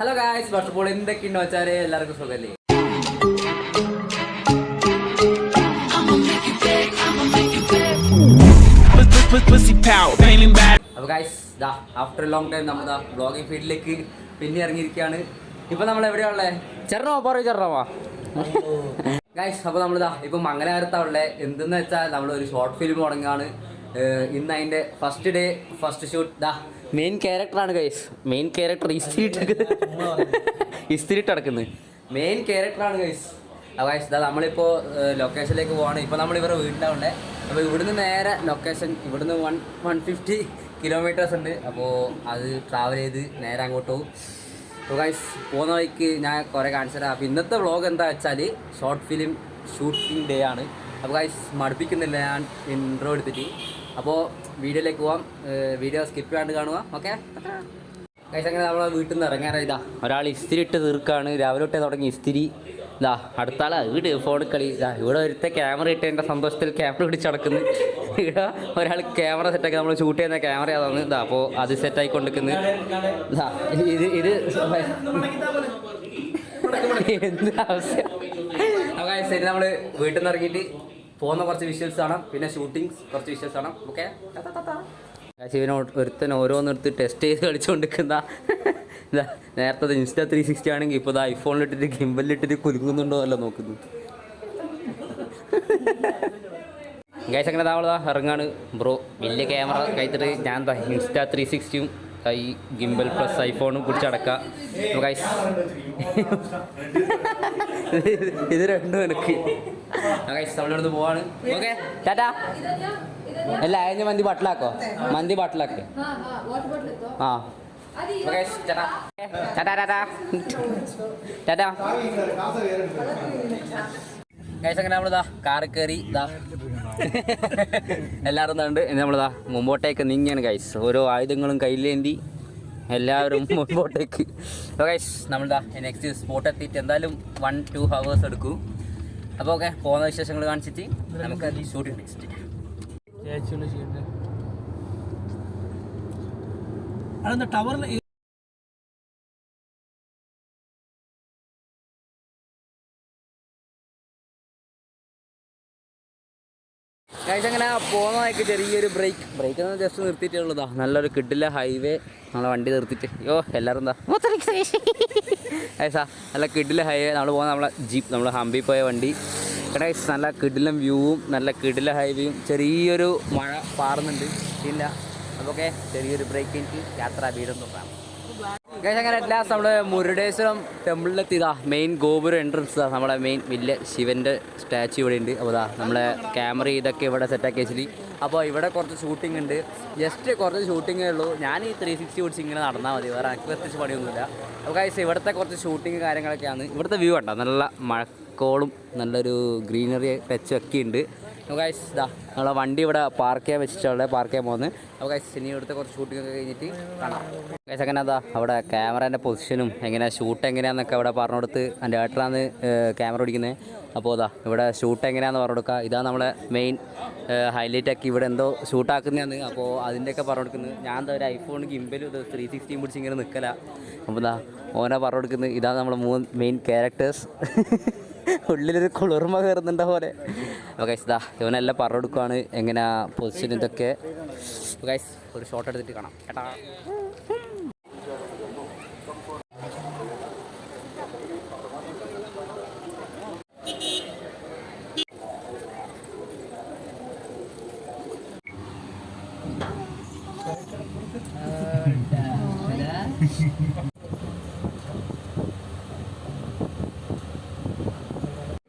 Hello guys, first of all എന്തൊക്കെയുണ്ടോ വെച്ചാൽ എല്ലാവർക്കും സുഖമല്ലേ? അപ്പോൾ ഗായ്സ് ആഫ്റ്റർ ലോങ് ടൈം നമ്മൾ ബ്ലോഗിംഗ് ഫീൽഡിലേക്ക് പിന്നെ ഇറങ്ങിയിരിക്കുകയാണ്. ഇപ്പൊ നമ്മൾ എവിടെയാണുള്ളത്? ചെറണോ പറയൂ ചെറണമാ ഗായ്സ്. അപ്പോൾ നമ്മളിതാ ഇപ്പം മംഗലാപുരത്താണുള്ളത്. എന്തെന്ന് വെച്ചാൽ നമ്മളൊരു ഷോർട്ട് ഫിലിം തുടങ്ങുകയാണ്. ഇന്ന് അതിൻ്റെ ഫസ്റ്റ് ഷൂട്ട് മെയിൻ ക്യാരക്ടറാണ് ഗൈസ്. മെയിൻ ക്യാരക്ടർ ഇസ്തിരിട്ട് നടക്കുന്നത് മെയിൻ ക്യാരക്ടറാണ് ഗൈസ്. അപ്പോൾ ഗൈസ് നമ്മളിപ്പോൾ ലൊക്കേഷനിലേക്ക് പോവാണ്. ഇപ്പോൾ നമ്മൾ ഇവരുടെ വീട്ടിലാവുണ്ടേ. അപ്പോൾ ഇവിടുന്ന് നേരെ ലൊക്കേഷൻ ഇവിടുന്ന് 150 കിലോമീറ്റേഴ്സ് ഉണ്ട്. അപ്പോൾ അത് ട്രാവൽ ചെയ്ത് നേരെ അങ്ങോട്ട് പോകും. അപ്പോൾ ഗൈസ് പോകുന്ന വഴിക്ക് ഞാൻ കുറേ കാണിച്ചു തരാം. അപ്പോൾ ഇന്നത്തെ വ്ളോഗ് എന്താ വെച്ചാൽ ഷോർട്ട് ഫിലിം ഷൂട്ടിംഗ് ഡേ ആണ്. അപ്പോൾ ഗൈസ് മടുപ്പിക്കുന്നില്ല ഞാൻ ഇൻട്രോ എടുത്തിട്ട്. അപ്പോൾ വീഡിയോയിലേക്ക് പോവാം. വീഡിയോ സ്കിപ്പ് ചെയ്യാണ്ട് കാണുക. ഓക്കെ ഗൈസ്, അങ്ങനെ നമ്മളെ വീട്ടിൽ നിന്ന് ഇറങ്ങാറായി. ഒരാൾ ഇസ്തിരി ഇട്ട് തീർക്കാണ്. രാവിലെ തൊട്ടേ തുടങ്ങി ഇസ്തിരി. അടുത്താളാ വീട് ഫോൺ കളി. ഇവിടെ ഒരുത്തെ ക്യാമറ ഇട്ട് എൻ്റെ സന്തോഷത്തിൽ ക്യാമറ പിടിച്ച് നടക്കുന്നു. ഇവിടെ ഒരാൾ ക്യാമറ സെറ്റാക്കി നമ്മൾ ഷൂട്ട് ചെയ്യുന്ന ക്യാമറ അതാണ്. അപ്പോൾ അത് സെറ്റാക്കി കൊണ്ടിരിക്കുന്നത്. ഇത് എന്ത് ആവശ്യം. അപ്പോൾ ശരി, നമ്മൾ വീട്ടിൽ നിന്ന് ഇറങ്ങിയിട്ട് പോകുന്ന കുറച്ച് വിഷ്വൽസ് കാണാം. പിന്നെ ഷൂട്ടിങ്സ് കുറച്ച് വിഷ്വൽസ് കാണാം. ഓക്കെ ശിവനെ ഒരുത്തൻ ഓരോന്നെടുത്ത് ടെസ്റ്റ് ചെയ്ത് കളിച്ചുകൊണ്ടിരിക്കുന്ന നേരത്തെ ഇൻസ്റ്റാ 360 ആണെങ്കിൽ ഇപ്പോൾ ഐഫോണിലിട്ടിട്ട് ഗിംബലിലിട്ടിട്ട് കുലുങ്ങുന്നുണ്ടോ അല്ല നോക്കുന്നു. ഗൈസ് അങ്ങനെ ഇറങ്ങാണ് ബ്രോ. വലിയ ക്യാമറ കഴിച്ചിട്ട് ഞാൻ ഇൻസ്റ്റാ 360യും ഈ ഗിംബൽ പ്ലസ് ഐഫോണും പിടിച്ചടക്കാം. ഗൈസ് ഇത് രണ്ടും എനിക്ക് ഗൈസ് നമ്മളിവിടുന്ന് പോവാണ്. ഓക്കെ ടാറ്റാ. അല്ല അതിന് മന്തി ബട്ടിലാക്കോ? മന്തി ബട്ടിലാക്കേ. ആ ഗൈസ് അങ്ങനെ നമ്മളിതാ കാറിൽ കയറി എല്ലാവരും ഉണ്ട്. നമ്മളിതാ മുമ്പോട്ടേക്ക് നീങ്ങിയാണ് ഗൈസ്. ഓരോ ആയുധങ്ങളും കയ്യിലേന്തി എല്ലാവരും മുമ്പോട്ടേക്ക്. അപ്പോൾ ഗൈസ് നമ്മളിതാ നെക്സ്റ്റ് സ്പോട്ട് എത്തിയിട്ട് എന്തായാലും 1-2 hours എടുക്കും. അപ്പോൾ ഓക്കെ പോകുന്ന വിശേഷങ്ങൾ കാണിച്ചിട്ട് നമുക്ക് ഷൂട്ടിംഗ് നെക്സ്റ്റ് ടവറിൽ ഗൈസ് അങ്ങനെ പോകുന്നതായിട്ട് ചെറിയൊരു ബ്രേക്ക് ജസ്റ്റ് നിർത്തിയിട്ടുള്ളതാ. നല്ലൊരു കിഡില്ല ഹൈവേ നമ്മളെ വണ്ടി നിർത്തിയിട്ട്. എല്ലാവരും എന്താ ഗൈസാ നല്ല കിഡില്ല ഹൈവേ. നമ്മൾ പോകുന്ന നമ്മളെ ജീപ്പ്, നമ്മൾ ഹംപി പോയ വണ്ടി. ഗൈസ് നല്ല കിഡിലും വ്യൂവും നല്ല കിഡില ഹൈവേയും. ചെറിയൊരു മഴ പാറുന്നുണ്ട് ഇല്ല. അപ്പോൾ ചെറിയൊരു ബ്രേക്ക് എനിക്ക് യാത്ര വീടും നോക്കാം. ഗൈസ് അങ്ങനെ ലാസ്റ്റ് നമ്മൾ മുരുടേശ്വരം ടെമ്പിളിലെത്തിയതാ. മെയിൻ ഗോപുരം എൻട്രൻസ് നമ്മളെ മെയിൻ വലിയ ശിവൻ്റെ സ്റ്റാച്ചു ഇവിടെ ഉണ്ട്. അപ്പോൾ നമ്മളെ ക്യാമറ ഇതൊക്കെ ഇവിടെ സെറ്റാക്കി വെച്ചിട്ട്. അപ്പോൾ ഇവിടെ കുറച്ച് ഷൂട്ടിംഗ് ഉണ്ട്. ജസ്റ്റ് കുറച്ച് ഷൂട്ടിങ്ങേ ഉള്ളൂ. ഞാൻ ഈ 360 പിടിച്ച് ഇങ്ങനെ നടന്നാൽ മതി, വേറെ എനിക്ക് പ്രത്യേകിച്ച് പണിയൊന്നുമില്ല. അപ്പോൾ ഗൈസ് ഇവിടുത്തെ കുറച്ച് ഷൂട്ടിങ് കാര്യങ്ങളൊക്കെയാണ്. ഇവിടുത്തെ വ്യൂ കണ്ടോ, നല്ല മഴക്കോളും നല്ലൊരു ഗ്രീനറി ടച്ചും ഒക്കെ ഉണ്ട്. അപ്പോൾ ഗൈസ് നമ്മളെ വണ്ടി ഇവിടെ പാർക്ക് ചെയ്യാൻ വെച്ചിട്ടുള്ളത്, പാർക്ക് ചെയ്യാൻ പോകുന്നത്. അപ്പോൾ ഗൈസ് ഇനി ഇവിടുത്തെ കുറച്ച് ഷൂട്ടിംഗ് ഒക്കെ കഴിഞ്ഞിട്ട് കാണാം. ഗൈസ് അങ്ങനെ അവിടെ ക്യാമറേൻ്റെ പൊസിഷനും എങ്ങനെ ഷൂട്ട് എങ്ങനെയാണെന്നൊക്കെ അവിടെ പറഞ്ഞു കൊടുത്ത്. എൻ്റെ ഏട്ടനാണ് ക്യാമറ ഓടിക്കുന്നത്. അപ്പോൾ ഇവിടെ ഷൂട്ട് എങ്ങനെയാണെന്ന് പറഞ്ഞു കൊടുക്കുക. ഇതാണ് നമ്മളെ മെയിൻ ഹൈലൈറ്റ് ആക്കി ഇവിടെ എന്തോ ഷൂട്ടാക്കുന്നതാണ്. അപ്പോൾ അതിൻ്റെയൊക്കെ പറഞ്ഞു കൊടുക്കുന്നത്. ഞാൻ എന്താ ഒരു ഐഫോൺ ഗിംബലും 360 പിടിച്ച് ഇങ്ങനെ നിൽക്കല. അപ്പോൾ ഓനെ പറഞ്ഞു കൊടുക്കുന്നത്. ഇതാണ് നമ്മുടെ 3 മെയിൻ ക്യാരക്ടേഴ്സ്. ഉള്ളിലൊരു കുളിർമ കയറുന്നുണ്ട പോലെ. അപ്പോൾ ഗൈസ് ഇവനെല്ലാം പറഞ്ഞു കൊടുക്കുകയാണ് എങ്ങനെ പൊസിഷൻ ഇതൊക്കെ. ഗൈസ് ഒരു ഷോട്ട് എടുത്തിട്ട് കാണാം കേട്ടാ.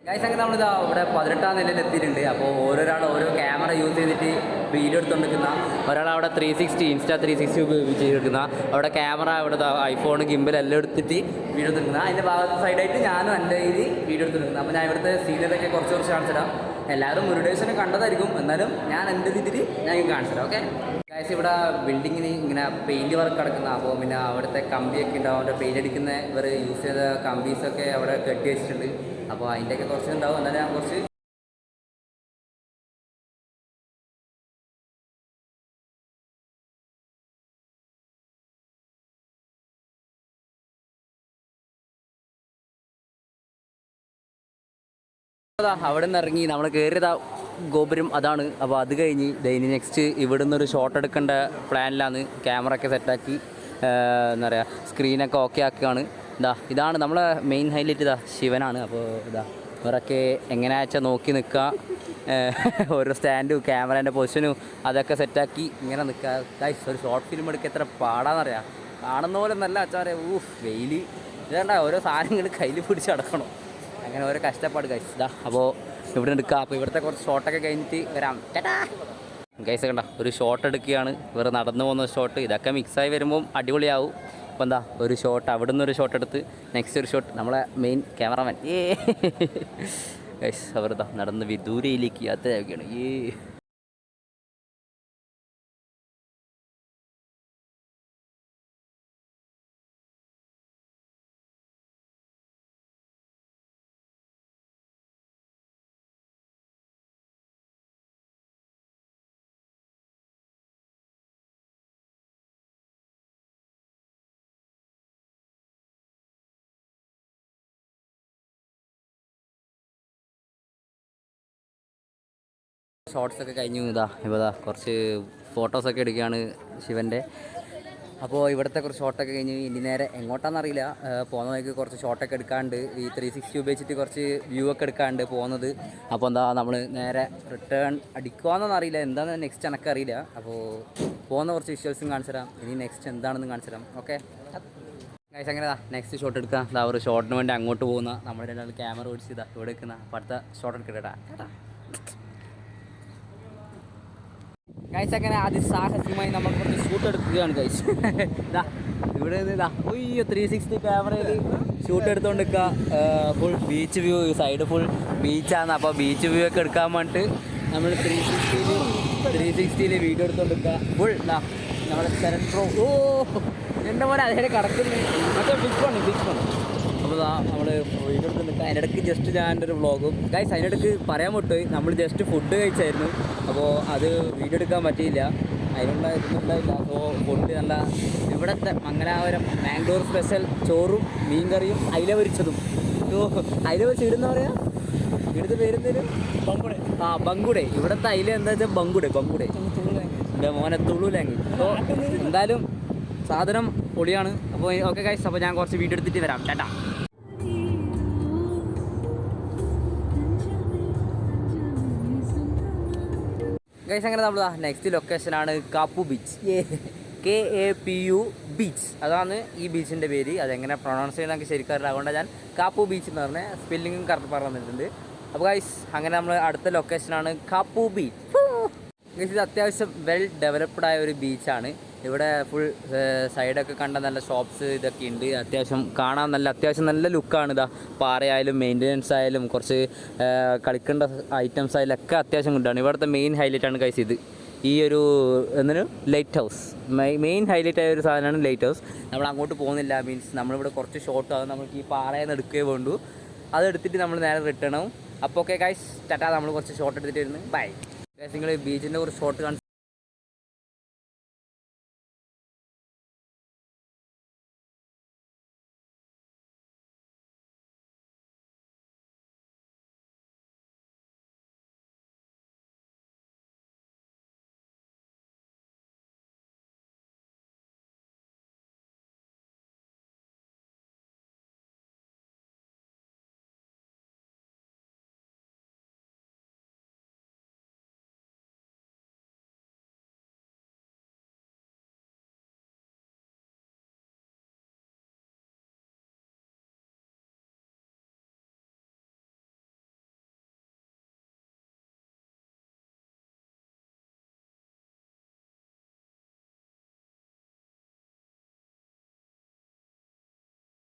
ഗൈസ് അങ്ങനെ നമ്മളിതാ ഇവിടെ 18ാം നിലയിൽ എത്തിയിട്ടുണ്ട്. അപ്പോൾ ഓരോരാൾ ഓരോ ക്യാമറ യൂസ് ചെയ്തിട്ട് വീഡിയോ എടുത്തുകൊണ്ടിരിക്കുന്ന ഒരാൾ അവിടെ 360 ഇൻസ്റ്റാ 360 ഉപയോഗിച്ച് എടുക്കുന്ന അവിടെ ക്യാമറ ഇവിടെ ഐഫോൺ ഗിംബൽ എല്ലാം എടുത്തിട്ട് വീഡിയോ എടുക്കുന്നത്. അതിൻ്റെ ഭാഗത്ത് സൈഡായിട്ട് ഞാനും എൻ്റെ രീതിയിൽ വീഡിയോ എടുത്തിട്ടുണ്ട്. അപ്പോൾ ഞാൻ ഇവിടുത്തെ സീനറിയൊക്കെ കുറച്ച് കാണിച്ചിടാം. എല്ലാവരും മുരുടേശ്വരം കണ്ടതായിരിക്കും, എന്നാലും ഞാൻ എൻ്റെ രീതിയിൽ ഞാൻ കാണിച്ചിടാം. ഓക്കെ ഗൈസ് ഇവിടെ ബിൽഡിങ്ങിന് ഇങ്ങനെ പെയിൻറ്റ് വർക്ക് കിടക്കുന്ന. അപ്പോൾ പിന്നെ അവിടുത്തെ കമ്പിയൊക്കെ ഉണ്ടാവും. അവിടെ പെയിൻറ്റ് അടിക്കുന്ന ഇവർ യൂസ് ചെയ്ത കമ്പീസൊക്കെ അവിടെ കെട്ടി വെച്ചിട്ടുണ്ട്. അപ്പോൾ അതിൻ്റെയൊക്കെ കുറച്ച് ഉണ്ടാവും. എന്നാലും ഞാൻ കുറച്ച് അവിടെ നിന്ന് ഇറങ്ങി നമ്മൾ കയറിയതാ ഗോപുരം അതാണ്. അപ്പോൾ അത് കഴിഞ്ഞ് ഇനി നെക്സ്റ്റ് ഇവിടെ നിന്നൊരു ഷോട്ട് എടുക്കേണ്ട പ്ലാനിലാണ്. ക്യാമറ ഒക്കെ സെറ്റാക്കി എന്താ പറയുക സ്ക്രീനൊക്കെ ഓക്കെ ആക്കുകയാണ്. ഇതാണ് നമ്മളെ മെയിൻ ഹൈലൈറ്റ്. ശിവനാണ്. അപ്പോൾ ഇവരൊക്കെ എങ്ങനെയാ വെച്ചാൽ നോക്കി നിൽക്കുക. ഓരോ സ്റ്റാൻഡും ക്യാമറേൻ്റെ പൊസിഷനും അതൊക്കെ സെറ്റാക്കി ഇങ്ങനെ നിൽക്കുക. ഗൈസ് ഒരു ഷോർട്ട് ഫിലിം എടുക്കുക എത്ര പാടാന്നറിയാം. കാണുന്ന പോലെ നല്ല വെച്ചാൽ പറയാം വെയിൽ ഇതേണ്ട ഓരോ സാധനങ്ങൾ കയ്യിൽ പിടിച്ച് നടക്കണം. അങ്ങനെ ഓരോ കഷ്ടപ്പാട് ഗൈസ്. അപ്പോൾ ഇവിടെ എടുക്കുക. അപ്പോൾ ഇവിടുത്തെ കുറച്ച് ഷോട്ടൊക്കെ കഴിഞ്ഞിട്ട് വരാം. ഗൈസ് കണ്ട ഒരു ഷോട്ട് എടുക്കുകയാണ്. ഇവർ നടന്നു പോകുന്ന ഷോട്ട് ഇതൊക്കെ മിക്സായി വരുമ്പം അടിപൊളിയാവും. അപ്പോൾ ഒരു ഷോട്ട് അവിടെ നിന്നൊരു ഷോട്ട് എടുത്ത് നെക്സ്റ്റ് ഒരു ഷോട്ട് നമ്മളെ മെയിൻ ക്യാമറമാൻ ഗൈസ് അവർ നടന്ന് വിദൂരയിലേക്ക് യാത്രയാക്കുകയാണ്. ഷോർട്സൊക്കെ കഴിഞ്ഞു. ഇപ്പോൾ കുറച്ച് ഫോട്ടോസൊക്കെ എടുക്കുകയാണ് ശിവൻ്റെ. അപ്പോൾ ഇവിടുത്തെ കുറച്ച് ഷോട്ടൊക്കെ കഴിഞ്ഞ് ഇനി നേരെ എങ്ങോട്ടാണെന്നറിയില്ല. പോകുന്ന വഴിക്ക് കുറച്ച് ഷോട്ടൊക്കെ എടുക്കാണ്ട് ഈ 360 ഉപയോഗിച്ചിട്ട് കുറച്ച് വ്യൂ ഒക്കെ എടുക്കാണ്ട് പോകുന്നത്. അപ്പോൾ നമ്മൾ നേരെ റിട്ടേൺ അടിക്കുവാന്നറിയില്ല. എന്താണെന്ന് നെക്സ്റ്റ് എനിക്കറിയില്ല. അപ്പോൾ പോകുന്ന കുറച്ച് വിഷ്വൽസും കാണിച്ചു തരാം. ഇനി നെക്സ്റ്റ് എന്താണെന്ന് കാണിച്ചു തരാം. ഓക്കെ ഗൈസ് അങ്ങനെ നെക്സ്റ്റ് ഷോട്ട് എടുക്കാം. ഒരു ഷോട്ടിന് വേണ്ടി അങ്ങോട്ട് പോകുന്ന നമ്മൾ രണ്ടാൾ ക്യാമറ ഓടിച്ച് ഇവിടെ എടുക്കുന്ന. അപ്പോൾ അടുത്ത ഷോട്ട് എടുക്കട്ടെ. ഗൈസ് അങ്ങനെ അതിസാഹസ്യമായി നമ്മൾ കുറച്ച് ഷൂട്ട് എടുക്കുകയാണ് ഗൈസ്. ഇവിടെ നിന്ന് 360 ക്യാമറയിൽ ഷൂട്ട് എടുത്തുകൊണ്ട് നിൽക്കുക. Full beach view. ഈ സൈഡ് ഫുൾ ബീച്ചാണ്. അപ്പോൾ ബീച്ച് വ്യൂ ഒക്കെ എടുക്കാൻ വേണ്ടിയിട്ട് നമ്മൾ 360 വീഡിയോ എടുത്തുകൊണ്ട് നിൽക്കുക. ഫുൾ നമ്മളെ ശരൺ പ്രോ എൻ്റെ പോലെ അതേ കിടക്കുന്നത് മറ്റേ ബിഗ് ഫോൺ. അപ്പോൾ നമ്മൾ വീഡിയോ എടുത്ത് നിൽക്കുക. അതിനിടയ്ക്ക് ജസ്റ്റ് ഞാൻ ഒരു വ്ളോഗും ഗൈസ് അതിനിടയ്ക്ക് പറയാൻ വിട്ട് നമ്മൾ ജസ്റ്റ് ഫുഡ് കഴിച്ചായിരുന്നു. അപ്പോൾ അത് വീഡിയോ എടുക്കാൻ പറ്റിയില്ല. ഇതൊന്നുണ്ടായില്ല. അപ്പോൾ ഫുഡ് നല്ല ഇവിടുത്തെ മംഗലാപുരം മാംഗ്ലൂർ സ്പെഷ്യൽ ചോറും മീൻ കറിയും അയില പൊരിച്ചതും. അയില പൊരിച്ച് ഇടുന്ന പറയാ ഇവിടുത്തെ പേരെന്തേലും ബങ്കുടെ. ഇവിടുത്തെ അയില എന്താ വെച്ചാൽ ബങ്കുടെ എൻ്റെ മോനെ തുളുലാങ്ങി. അപ്പോൾ എന്തായാലും സാധനം പൊളിയാണ്. അപ്പോൾ ഓക്കെ ഗൈസ്. അപ്പോൾ ഞാൻ കുറച്ച് വീഡിയോ എടുത്തിട്ട് വരാം. ടാറ്റാ. ഗൈസ് അങ്ങനെ നമ്മൾ നെക്സ്റ്റ് ലൊക്കേഷനാണ് കാപ്പു ബീച്ച്. KAPU ബീച്ച് അതാണ് ഈ ബീച്ചിൻ്റെ പേര്. അതെങ്ങനെ പ്രൊണൗൺസ് ചെയ്യുന്നതൊക്കെ ശരിക്കറിയില്ല. അതുകൊണ്ട് ഞാൻ കാപ്പു ബീച്ച് എന്ന് പറഞ്ഞ സ്പെല്ലിങ്ങും കറക്റ്റ് പറഞ്ഞിട്ടുണ്ട്. അപ്പോൾ ഗൈസ് അങ്ങനെ നമ്മൾ അടുത്ത ലൊക്കേഷനാണ് കാപ്പു ബീച്ച്. ഗൈസ് ഇത് അത്യാവശ്യം വെൽ ഡെവലപ്ഡ് ആയ ഒരു ബീച്ചാണ്. ഇവിടെ ഫുൾ സൈഡൊക്കെ കണ്ട നല്ല ഷോപ്സ് ഇതൊക്കെ ഉണ്ട്. അത്യാവശ്യം കാണാൻ അത്യാവശ്യം നല്ല ലുക്കാണ്. പാറയായാലും മെയിൻ്റെനൻസ് ആയാലും കുറച്ച് കളിക്കേണ്ട ഐറ്റംസ് ആയാലും ഒക്കെ അത്യാവശ്യം കൊണ്ടാണ്. ഇവിടുത്തെ മെയിൻ ഹൈലൈറ്റാണ് ഗൈസ് ഇത്. ഈ ഒരു ലൈറ്റ് ഹൗസ് മെയിൻ ഹൈലൈറ്റ് ആയ ഒരു സാധനമാണ് ലൈറ്റ് ഹൗസ്. നമ്മൾ അങ്ങോട്ട് പോകുന്നില്ല. മീൻസ് നമ്മളിവിടെ കുറച്ച് ഷോട്ട് ആകും. നമുക്ക് ഈ പാറയിൽ നിന്ന് എടുക്കുകയേ വേണ്ടു. അതെടുത്തിട്ട് നമ്മൾ നേരെ റിട്ടേൺ ആവും. അപ്പോൾ ഓക്കെ ഗൈസ് ടാറ്റാ. നമ്മൾ കുറച്ച് ഷോട്ട് എടുത്തിട്ട് വരുന്നു. Bye guys. നിങ്ങൾ ബീച്ചിൻ്റെ കുറച്ച് ഷോട്ട് കാണിച്ചു.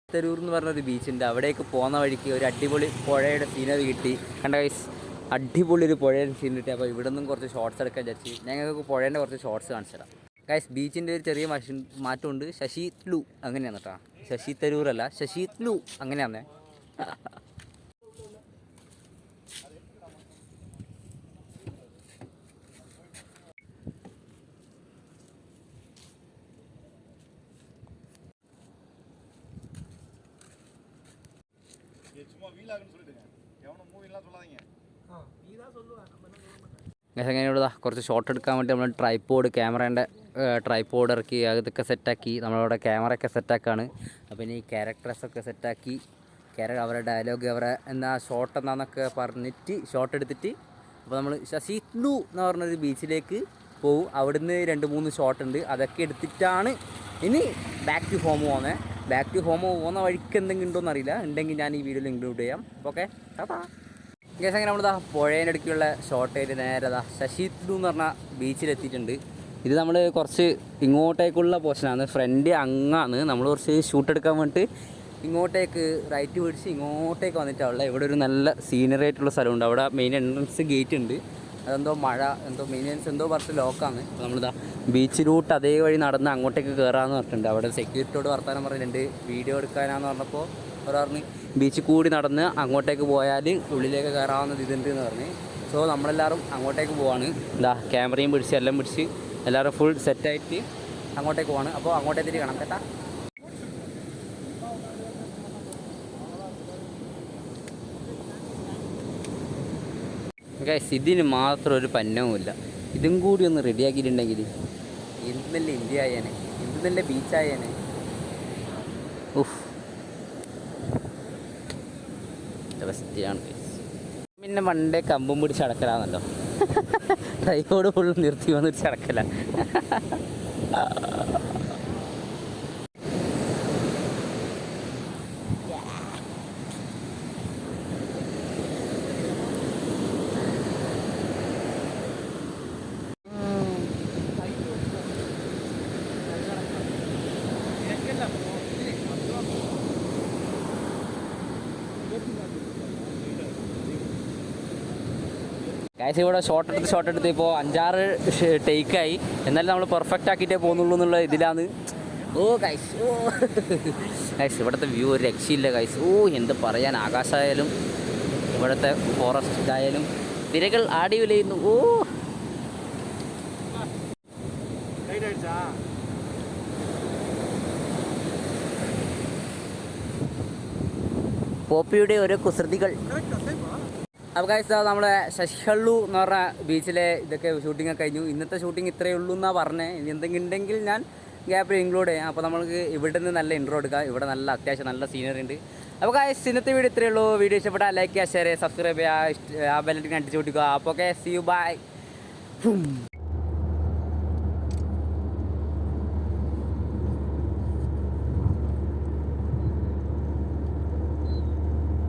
തരൂർ എന്ന് പറഞ്ഞൊരു ബീച്ചുണ്ട്. അവിടേക്ക് പോകുന്ന വഴിക്ക് ഒരു അടിപൊളി പുഴയുടെ സീനറി കിട്ടി. കണ്ട ഗൈസ് അടിപൊളി ഒരു പുഴയുടെ സീൻ കിട്ടി. അപ്പോൾ ഇവിടെ നിന്നും കുറച്ച് ഷോർട്സ് എടുക്കാൻ വിചാരിച്ചു. ഞങ്ങൾക്ക് പുഴേൻ്റെ കുറച്ച് ഷോർട്സ് കാണിച്ചു തരാം. ഗൈസ് ബീച്ചിൻ്റെ ഒരു ചെറിയ മാറ്റമുണ്ട്. ശശി ത്ലു അങ്ങനെയാണ് കേട്ടോ. ശശി തരൂറല്ല, ശശി ത്ലു അങ്ങനെയാണേ. சும்மா வீலாகுன்னு சொல்லிட்டுங்க. എങ്ങനെയുള്ള കുറച്ച് ഷോട്ട് എടുക്കാൻ വേണ്ടി നമ്മൾ ട്രൈപ്പോഡ് ക്യാമറേൻ്റെ ട്രൈപ്പോഡ് ഇറക്കി അതൊക്കെ സെറ്റാക്കി നമ്മളവിടെ ക്യാമറയൊക്കെ സെറ്റാക്കാണ്. അപ്പോൾ ഇനി ക്യാരക്ടേഴ്സൊക്കെ സെറ്റാക്കി അവരുടെ ഡയലോഗ് അവരെ എന്താ ഷോട്ട് എന്താണെന്നൊക്കെ പറഞ്ഞിട്ട് ഷോട്ട് എടുത്തിട്ട് അപ്പോൾ നമ്മൾ ശശിത്ലു എന്ന് പറഞ്ഞൊരു ബീച്ചിലേക്ക് പോവും. അവിടുന്ന് 2-3 ഷോട്ട് ഉണ്ട്, അതൊക്കെ എടുത്തിട്ടാണ് ഇനി ബാക്ക് ടു ഹോം പോകുന്നത്. ബാക്ക് ടു ഹോം പോകുന്ന വഴിക്ക് എന്തെങ്കിലും ഉണ്ടോയെന്ന് അറിയില്ല, ഉണ്ടെങ്കിൽ ഞാൻ ഈ വീഡിയോയിൽ ഇൻക്ലൂഡ് ചെയ്യാം. ഓക്കെ കേസ് അങ്ങനെ നമ്മളിതാ പുഴേൻ്റെ അടുക്കുള്ള ഷോട്ട് ആയിട്ട് നേരെ ശശിത്ലു എന്ന് പറഞ്ഞ ബീച്ചിലെത്തിയിട്ടുണ്ട്. ഇത് നമ്മൾ കുറച്ച് ഇങ്ങോട്ടേക്കുള്ള പോർഷനാണ്, ഫ്രണ്ട് അങ്ങാണ്. നമ്മൾ കുറച്ച് ഷൂട്ട് എടുക്കാൻ വേണ്ടിയിട്ട് ഇങ്ങോട്ടേക്ക് റൈറ്റ് പിടിച്ച് ഇങ്ങോട്ടേക്ക് വന്നിട്ടുള്ള ഇവിടെ ഒരു നല്ല സീനറി ആയിട്ടുള്ള സ്ഥലമുണ്ട്. അവിടെ മെയിൻ എൻട്രൻസ് ഗേറ്റ് ഉണ്ട്, അതെന്തോ മഴ എന്തോ മെയിൻ്റെനൻസ് എന്തോ പറഞ്ഞിട്ട് ലോക്കാണ്. അപ്പോൾ നമ്മളിതാ ബീച്ച് റൂട്ട് അതേ വഴി നടന്ന് അങ്ങോട്ടേക്ക് കയറാമെന്ന് പറഞ്ഞിട്ടുണ്ട്. അവിടെ സെക്യൂരിറ്റിയോട് വർത്താനം പറഞ്ഞിട്ടുണ്ട്, വീഡിയോ എടുക്കാനാന്ന് പറഞ്ഞപ്പോൾ അവർ പറഞ്ഞ് ബീച്ചിൽ കൂടി നടന്ന് അങ്ങോട്ടേക്ക് പോയാൽ ഉള്ളിലേക്ക് കയറാവുന്നത് ഇതുണ്ട് എന്ന് പറഞ്ഞ്. സോ നമ്മളെല്ലാവരും അങ്ങോട്ടേക്ക് പോവാണ്. എന്താ ക്യാമറയും പിടിച്ച് എല്ലാം പിടിച്ച് എല്ലാവരും ഫുൾ സെറ്റായിട്ട് അങ്ങോട്ടേക്ക് പോവാണ്. അപ്പോൾ അങ്ങോട്ടേക്ക് കാണാം കേട്ടാ. ഗൈസ് ഇതിന് മാത്രം ഒരു പന്നവുമില്ല, ഇതും കൂടി ഒന്ന് റെഡിയാക്കിയിട്ടുണ്ടെങ്കിൽ എന്ത് നല്ല ഇന്ത്യ ആയേനെ, എന്ത് നല്ല ബീച്ചായേനെ. ഉഫ് ബെസ്റ്റാണ്. പിന്നെ പണ്ടേ കമ്പും പിടിച്ച് അടക്കലാണല്ലോ, ട്രൈപ്പോഡ് ഫുള്ള് നിർത്തി വന്നിട്ട് ചടക്കല. ഗൈസ് ഇവിടെ ഷോട്ട് എടുത്ത് ഇപ്പോൾ 5-6 ടേക്കായി, എന്നാലും നമ്മൾ പെർഫെക്റ്റ് ആക്കിയിട്ടേ പോകുന്നുള്ളൂ എന്നുള്ള ഇതിലാണ്. ഗൈസ് ഇവിടുത്തെ വ്യൂ ഒരു രക്ഷയില്ല ഗൈസ്. എന്ത് പറയാൻ, ആകാശമായാലും ഇവിടുത്തെ ഫോറസ്റ്റ് ഇതായാലും തിരകൾ ആടി വിലയുന്നു. പോപ്പിയുടെ ഓരോ കുസൃതികൾ. അപ്പോൾ ഗൈസ് നമ്മുടെ ശശിഹള്ളു എന്ന് പറഞ്ഞ ബീച്ചിലെ ഇതൊക്കെ ഷൂട്ടിങ്ങൊക്കെ കഴിഞ്ഞു. ഇന്നത്തെ ഷൂട്ടിംഗ് ഇത്രയേ ഉള്ളൂ എന്നാണ് പറഞ്ഞത്. ഇനി എന്തെങ്കിലും ഉണ്ടെങ്കിൽ ഞാൻ ഗ്യാപ്പിൽ ഇൻക്ലൂഡ് ചെയ്യാം. അപ്പോൾ നമുക്ക് ഇവിടെ നിന്ന് നല്ല ഇൻട്രോ എടുക്കാം. ഇവിടെ നല്ല അത്യാവശ്യം നല്ല സീനറി ഉണ്ട്. അപ്പോൾ ഗൈസ് ഇന്നത്തെ വീഡിയോ ഇത്രയേ ഉള്ളൂ. വീഡിയോ ഇഷ്ടപ്പെട്ടാൽ ലൈക്ക് ചെയ്യുക, ഷെയർ ചെയ്യുക, സബ്സ്ക്രൈബ് ചെയ്യുക, ആ ബെല്ലൈക്കൺ അടിച്ചു കൊടുക്കുക. അപ്പോൾ ഓക്കെ, സീ യു, ബൈ.